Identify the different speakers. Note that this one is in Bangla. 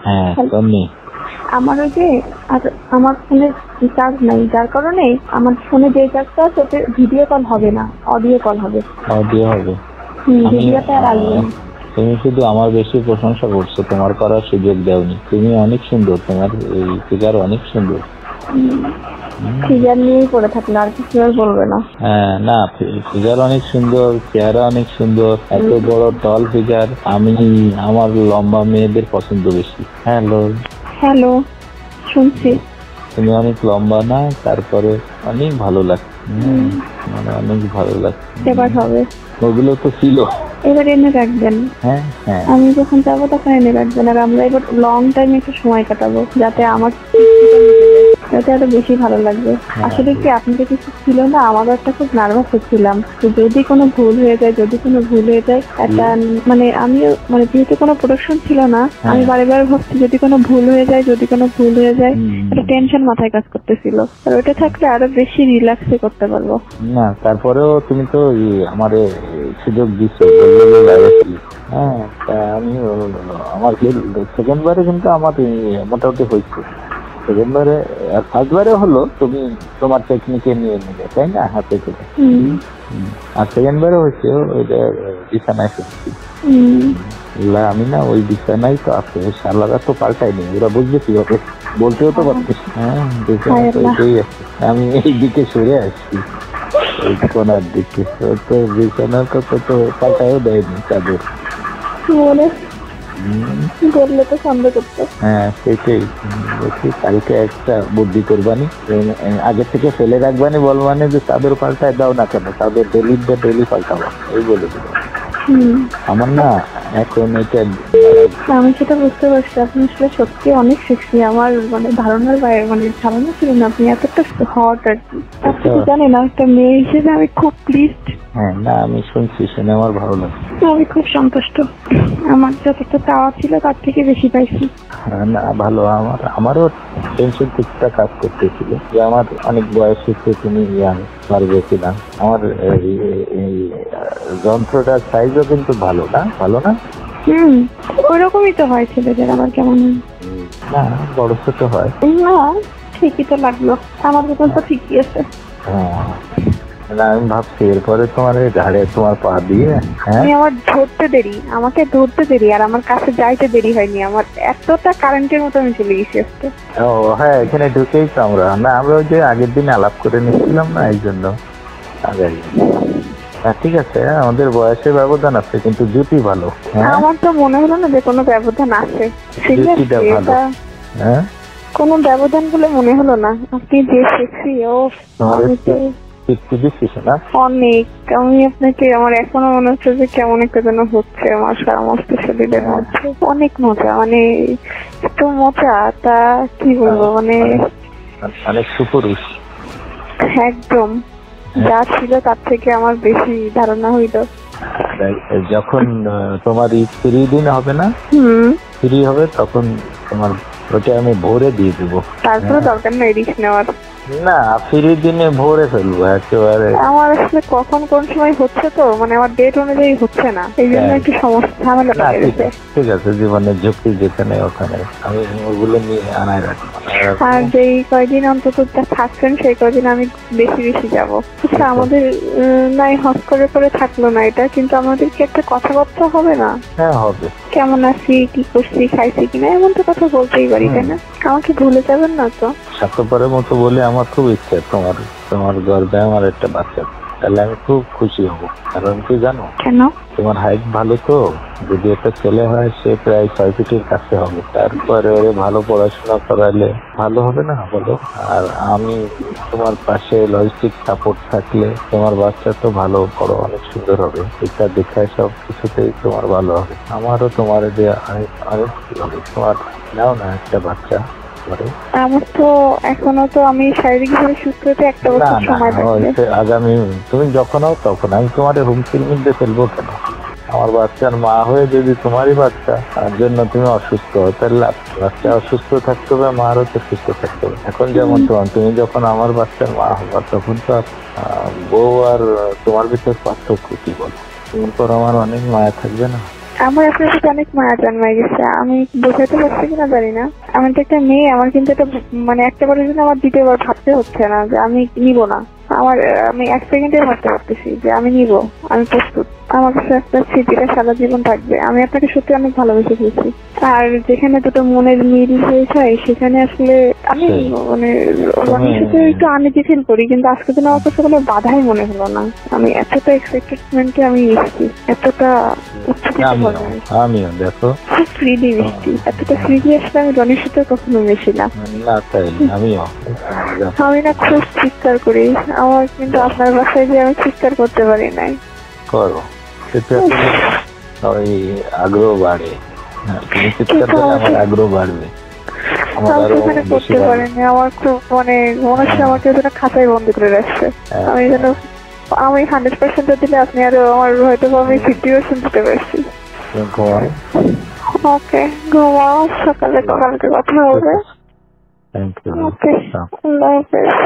Speaker 1: হ্যাঁ তুমি
Speaker 2: আমার ওই যে আর আমার ফোনে চার্জ নাই, যার কারণে আমার ফোনে যে চার্জটা আছে ওতে ভিডিও কল হবে না, অডিও কল হবে।
Speaker 1: অডিও হবে।
Speaker 2: ভিডিওটা আর আসবে না।
Speaker 1: তুমি শুধু আমার বেশি প্রশংসা করছো, তোমার করার সুযোগ দাওনি। তুমি অনেক সুন্দর, তোমার এই ফিগার অনেক সুন্দর।
Speaker 2: ফিগার নিয়েই পড়ে থাকলে আর কিছু আর বলবে না।
Speaker 1: হ্যাঁ না, ফিগার অনেক সুন্দর, চেহারা অনেক সুন্দর, এত বড় টল ফিগার। আমার লম্বা মেয়েদের পছন্দ বেশি। হ্যালো
Speaker 2: হ্যালো, শুনছি।
Speaker 1: তুমি অনেক লম্বা না, তারপরে অনেক ভালো লাগছে, মানে অনেক ভালো লাগছে।
Speaker 2: এবার হবে,
Speaker 1: ওগুলো তো ছিল।
Speaker 2: এবার এনে রাখবেন।
Speaker 1: হ্যাঁ হ্যাঁ,
Speaker 2: আমি যখন যাবো তখন এনে রাখবেন। আর আমরা এবার লং টাইম একটু সময় কাটাবো, যাতে আমার যাতে আরো বেশি ভালো লাগবে। আসলে কি আপনাদের কিছু ছিল না, আমারও একটা খুব নার্ভাস হচ্ছিলাম, যদি কোনো ভুল হয়ে যায় একটা মানে আমিও মানে যেহেতু কোনো প্রোডাকশন ছিল না, আমি বারে ভাবছি যদি কোনো ভুল হয়ে যায় একটা টেনশন মাথায় কাজ করতেছিল। আর ওটা থাকলে আরো বেশি রিল্যাক্সে করতে পারবো।
Speaker 1: না তারপরেও তুমি তো আমার সুযোগ দিচ্ছ। হ্যাঁ, আমি আমার সেকেন্ড বারে কিন্তু আমার মোটামুটি হয়েছে। সেকেন্ড বারে আর ফার্স্ট বারে হলো তুমি তোমার টেকনিকে নিয়ে নিলে, তাই না, হাতে করে। আর সেকেন্ড বারে হয়েছে ওইটা বিছানায় শুনছি। আমি না ওই বিছানায় তো আছে, শালারা তো পাল্টায়নি, ওরা বুঝবে কি হবে, বলতেও তো পারছিস। হ্যাঁ, বিছানা তো এটাই আছে। আমি এই দিকে সরে আসছি, ওই কোনার দিকে। তো বিছানার কথা তো পাল্টায়ও দেয়নি চাদর।
Speaker 2: বললে তো সন্দেহ করতো।
Speaker 1: হ্যাঁ সেটাই বলছি, কালকে একটা বুদ্ধি করবানি, আগে থেকে ফেলে রাখবানি, বলবানি যে চাদর পাল্টায় দাও না কেন, চাদর ডেলি পাল্টাবো, এই বলে দেবো। আমার না এখন এটা
Speaker 2: আমি সেটা বুঝতে পারছি, আপনি আসলে সত্যি অনেক সেক্সি। আমার মানে ধারণার বাইরে, মানে ধারণা ছিল না আপনি এতটা হট আর কি। আপনি তো জানেন একটা মেয়ে হিসেবে আমি খুব প্লিজড।
Speaker 1: হ্যাঁ না, আমি শুনছি, শুনে আমার ভালো লাগছে।
Speaker 2: আমি খুব সন্তুষ্ট, আমার যতটা চাওয়া ছিল তার থেকে বেশি পাইছি।
Speaker 1: না ভালো, আমারও টেনশন কিছুটা কাজ করতেছিল যে আমার অনেক বয়স হচ্ছে, তুমি পারবে কিনা। আমার যন্ত্রটার সাইজও কিন্তু ভালো না।
Speaker 2: ওইরকমই তো হয় ছেলেদের, আবার কেমন
Speaker 1: না বড় ছোট হয়
Speaker 2: না, ঠিকই তো লাগলো, আমার বেতন তো ঠিকই আছে।
Speaker 1: হ্যাঁ, আমি ভাবছি এরপরে তোমার ঘাড়ে তোমার পা দিয়ে
Speaker 2: আমাকে ধরতে দেরি আর আমার কাছে যাইতে দেরি হয়নি। আমার এতটা কারেন্টের মতো আমি চলে গেছি আজকে।
Speaker 1: ও হ্যাঁ, এখানে ঢুকেই তো আমরা ওই যে আগের দিন আলাপ করে নিচ্ছিলাম না, এই জন্য। ঠিক আছে, আমাদের বয়সের ব্যবধান আছে, কিন্তু জুটি ভালো।
Speaker 2: আমার তো মনে হলো না যে কোনো ব্যবধান আছে।
Speaker 1: হ্যাঁ,
Speaker 2: কোনো ব্যবধান বলে মনে হলো না। আপনি যে সেক্সি, অনেক। আমি আপনাকে, আমার এখনো মনে হচ্ছে যে কেমন একটা যেন হচ্ছে আমার সমস্ত শরীরের মধ্যে। অনেক মজা, মানে এত মজা, তা কি বলবো, মানে
Speaker 1: অনেক সুপুরুষ
Speaker 2: একদম। যা ছিল তার থেকে আমার বেশি ধারণা হইল।
Speaker 1: যখন তোমার ফ্রি দিন হবে না, ফ্রি হবে, তখন তোমার ওটা আমি ভোরে দিয়ে দেবো।
Speaker 2: তারপরে দরকার নেই রিস্ক নেওয়ার।
Speaker 1: না, ফ্রি দিনে ভোরে ফেলবো একেবারে।
Speaker 2: আমার আসলে কখন কোন সময় হচ্ছে তো, মানে আমার ডেট অনুযায়ী হচ্ছে না, এই জন্য একটু সমস্যা ঝামেলা লেগে গেছে।
Speaker 1: ঠিক আছে, জীবনের ঝুঁকি যেখানে ওখানে আমি ওগুলো নিয়ে আনাই রাখবো।
Speaker 2: আর যেই কয়দিন অন্তত থাকছেন সেই কয়দিন আমি বেশি যাবো। আচ্ছা, আমাদের নাই হস করে থাকলো না এটা, কিন্তু আমাদের কি একটা কথাবার্তা হবে না?
Speaker 1: হ্যাঁ হবে।
Speaker 2: কেমন আছি, কি করছি, খাইছি কিনা, এমন তো কথা বলতেই পারি, তাই না? আমাকে ভুলে যাবেন না তো?
Speaker 1: স্বার্থপরের মতো বলে আমার খুব ইচ্ছা তোমার গর্বে আমার একটা বাচ্চা, তাহলে আমি খুব খুশি হব। কারণ কি জানো?
Speaker 2: কেন?
Speaker 1: তোমার হাইট ভালো তো, যদি একটা ছেলে হয় সে প্রায় 6 ফিটের কাছে হবে, তারপরে ওরে ভালো পড়াশোনা করালে ভালো হবে না বলো? আর আমি তোমার পাশে লজিস্টিক সাপোর্ট থাকলে তোমার বাচ্চা তো ভালো বড় অনেক সুন্দর হবে। এটা দেখে সব কিছুতেই তোমার ভালো হবে, আমারও তোমার দিয়ে অনেক হবে। তোমার নাও না একটা বাচ্চা।
Speaker 2: আমার তো এখনো তো আমি শারীরিকভাবে সুস্থ হতে একটা বছর সময় লাগবে।
Speaker 1: আগামী তুমি যখন হও তখন আমি তোমার হুমকির মধ্যে ফেলবো কেন? আমার বাচ্চার মা হয়ে যদি তোমারই বাচ্চা তার জন্য তুমি অসুস্থ হও, তাহলে বাচ্চা অসুস্থ থাকতে হবে, মারও তো সুস্থ থাকতে হবে। এখন যেমন তুমি যখন আমার বাচ্চার মা হবা, তখন তো বউ আর তোমার ভিতরে পার্থক্য কি বলো? তোমার পর আমার অনেক মায়া থাকবে না?
Speaker 2: আমার আপনার সাথে অনেক মায়া জন্মায় গেছে, আমি বোঝাতে পারছি কিনা জানি না। আমি তো একটা মেয়ে, আমার কিন্তু এটা মানে একটা বারের জন্য আমার দ্বিতীয়বার ভাবতে হচ্ছে না যে আমি নিব না। আমি 1 সেকেন্ডে ভাবতে পারতেছি যে আমি নিব, আমি প্রস্তুত। আমার কাছে একটা স্মৃতিটা সারা জীবন থাকবে। আমি আপনাকে সত্যি অনেক ভালোবেসে ফেলছি। আর যেখানে দুটো মনের মিল হয়ে যায় সেখানে আসলে আমি মানে রনির সাথে একটু আনইজি ফিল করি, কিন্তু আজকে দিন আমার কাছে কোনো বাধাই মনে হলো না। আমি এতটা এক্সাইটেডমেন্টে আমি এসেছি, এতটা উচ্ছ্বসিত হলাম।
Speaker 1: আমিও দেখো
Speaker 2: খুব ফ্রিলি মিশছি, এতটা ফ্রিলি আসলে আমি রনির সাথে কখনো মিশি না।
Speaker 1: না, তাই আমিও
Speaker 2: আমি না খুব চিৎকার করি, আমার কিন্তু আপনার বাসায় যে আমি চিৎকার করতে পারি নাই।
Speaker 1: করো, সেটা ওই আগ্রহ বাড়ে। তুমি চিৎকার করলে আমার আগ্রহ বাড়বে।
Speaker 2: ওখানে করতে পারিনি, আমার খুব মানে মনে হচ্ছে আমাকে যেন খাঁচায় বন্দি করে রাখছে। আমি 100% দিলে আপনি আরো আমার হয়তো আমি 50% দিতে পারছি। ওকে, ঘুমাও, সকালে কালকে কথা হবে।
Speaker 1: Thank you.
Speaker 2: ওকে, আল্লাহ হাফেজ।